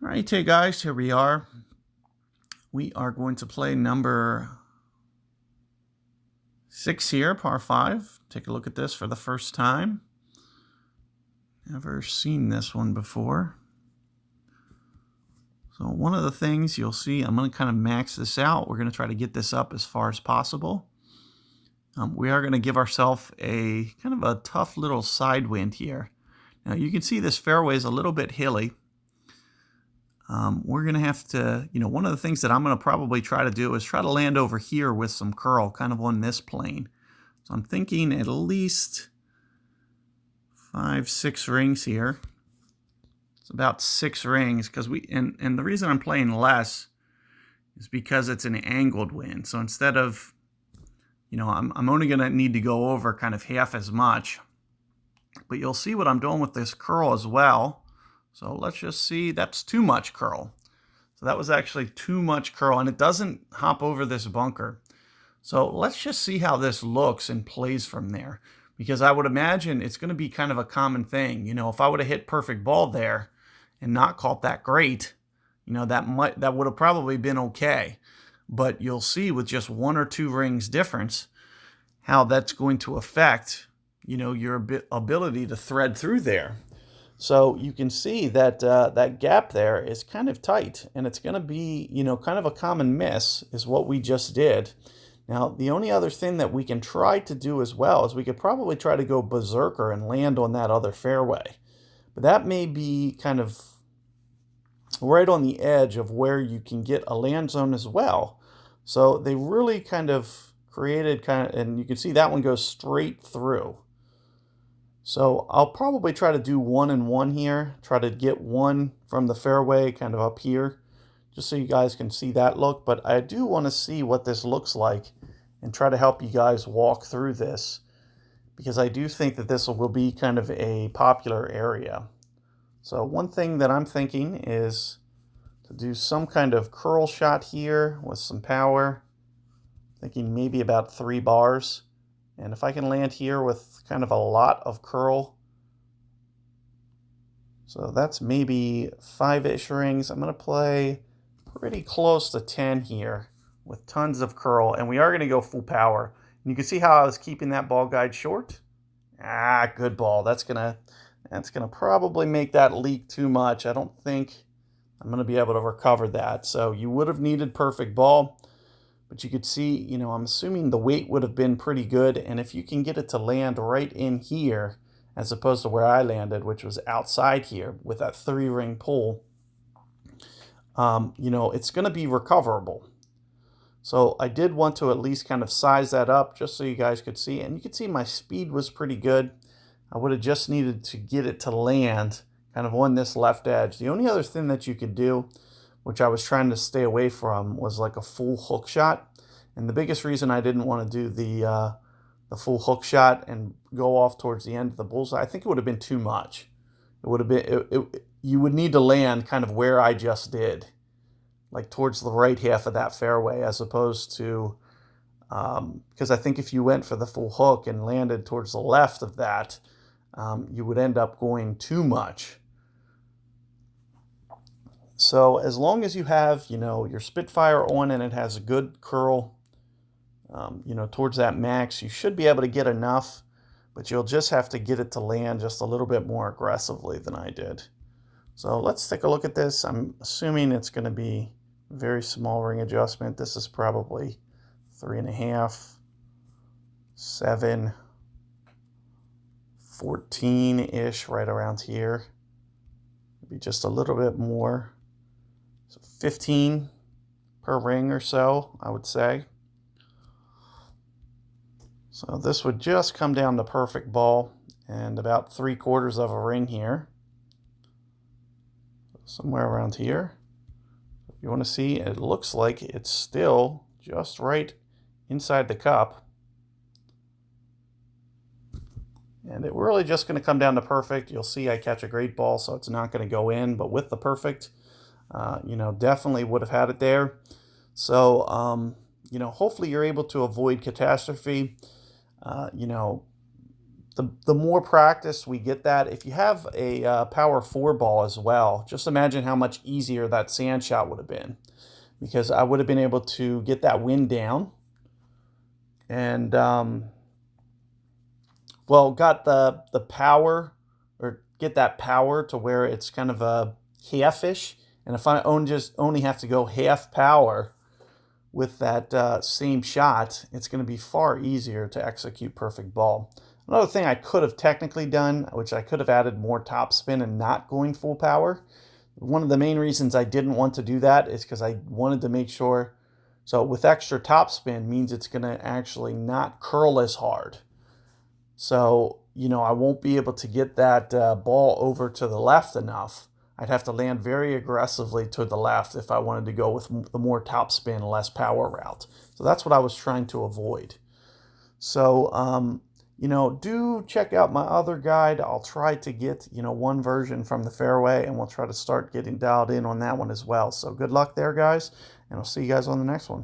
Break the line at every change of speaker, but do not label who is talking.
All right, hey guys, here we are. We are going to play number 6 here, par 5. Take a look at this for the first time. Never seen this one before. So one of the things you'll see, I'm going to kind of max this out. We're going to try to get this up as far as possible. We are going to give ourselves a kind of a tough little side wind here. Now you can see this fairway is a little bit hilly. We're going to have to, one of the things that I'm going to probably try to do is try to land over here with some curl, kind of on this plane. So I'm thinking at least 5, 6 rings here. It's about 6 rings because and the reason I'm playing less is because it's an angled wind. So instead of, I'm only going to need to go over kind of half as much. But you'll see what I'm doing with this curl as well. So let's just see, that's too much curl. So that was actually too much curl, and it doesn't hop over this bunker. So let's just see how this looks and plays from there. Because I would imagine it's going to be kind of a common thing. If I would have hit perfect ball there and not caught that great, that would have probably been okay. But you'll see with just 1 or 2 rings difference how that's going to affect, your ability to thread through there. So you can see that that gap there is kind of tight, and it's going to be, kind of a common miss is what we just did. Now, the only other thing that we can try to do as well is we could probably try to go berserker and land on that other fairway. But that may be kind of right on the edge of where you can get a land zone as well. So they really kind of created and you can see that one goes straight through. So I'll probably try to do 1 and 1 here. Try to get one from the fairway kind of up here, just so you guys can see that look. But I do want to see what this looks like and try to help you guys walk through this, because I do think that this will be kind of a popular area. So one thing that I'm thinking is to do some kind of curl shot here with some power. Thinking maybe about 3 bars. And if I can land here with kind of a lot of curl, so that's maybe 5-ish rings. I'm going to play pretty close to 10 here with tons of curl, and we are going to go full power. And you can see how I was keeping that ball guide short. Good ball. That's gonna probably make that leak too much. I don't think I'm going to be able to recover that. So you would have needed perfect ball. But you could see, I'm assuming the weight would have been pretty good. And if you can get it to land right in here, as opposed to where I landed, which was outside here with that 3-ring pull, it's going to be recoverable. So I did want to at least kind of size that up just so you guys could see. And you could see my speed was pretty good. I would have just needed to get it to land kind of on this left edge. The only other thing that you could do, which I was trying to stay away from, was like a full hook shot. And the biggest reason I didn't want to do the full hook shot and go off towards the end of the bullseye, I think it would have been too much. It would have been, you would need to land kind of where I just did, like towards the right half of that fairway, as opposed to, because I think if you went for the full hook and landed towards the left of that, you would end up going too much. So as long as you have, your Spitfire on and it has a good curl, towards that max, you should be able to get enough, but you'll just have to get it to land just a little bit more aggressively than I did. So let's take a look at this. I'm assuming it's going to be a very small ring adjustment. This is probably 3.5, 7, 14-ish, right around here. Maybe just a little bit more. So 15 per ring or so, I would say. So this would just come down to perfect ball and about 3/4 of a ring here. Somewhere around here. If you want to see, it looks like it's still just right inside the cup. And it really just going to come down to perfect. You'll see I catch a great ball, so it's not going to go in. But with the perfect, definitely would have had it there. So, hopefully you're able to avoid catastrophe. The the more practice we get that, if you have a power 4 ball as well, just imagine how much easier that sand shot would have been, because I would have been able to get that wind down and well, got the power, or get that power to where it's kind of a halfish. And if I just only have to go half power with that same shot, it's going to be far easier to execute perfect ball. Another thing I could have technically done, which I could have added more topspin and not going full power. One of the main reasons I didn't want to do that is because I wanted to make sure, so with extra topspin means it's going to actually not curl as hard. So, I won't be able to get that ball over to the left enough. I'd have to land very aggressively to the left if I wanted to go with the more topspin, less power route. So that's what I was trying to avoid. So, do check out my other guide. I'll try to get, one version from the fairway, and we'll try to start getting dialed in on that one as well. So good luck there, guys, and I'll see you guys on the next one.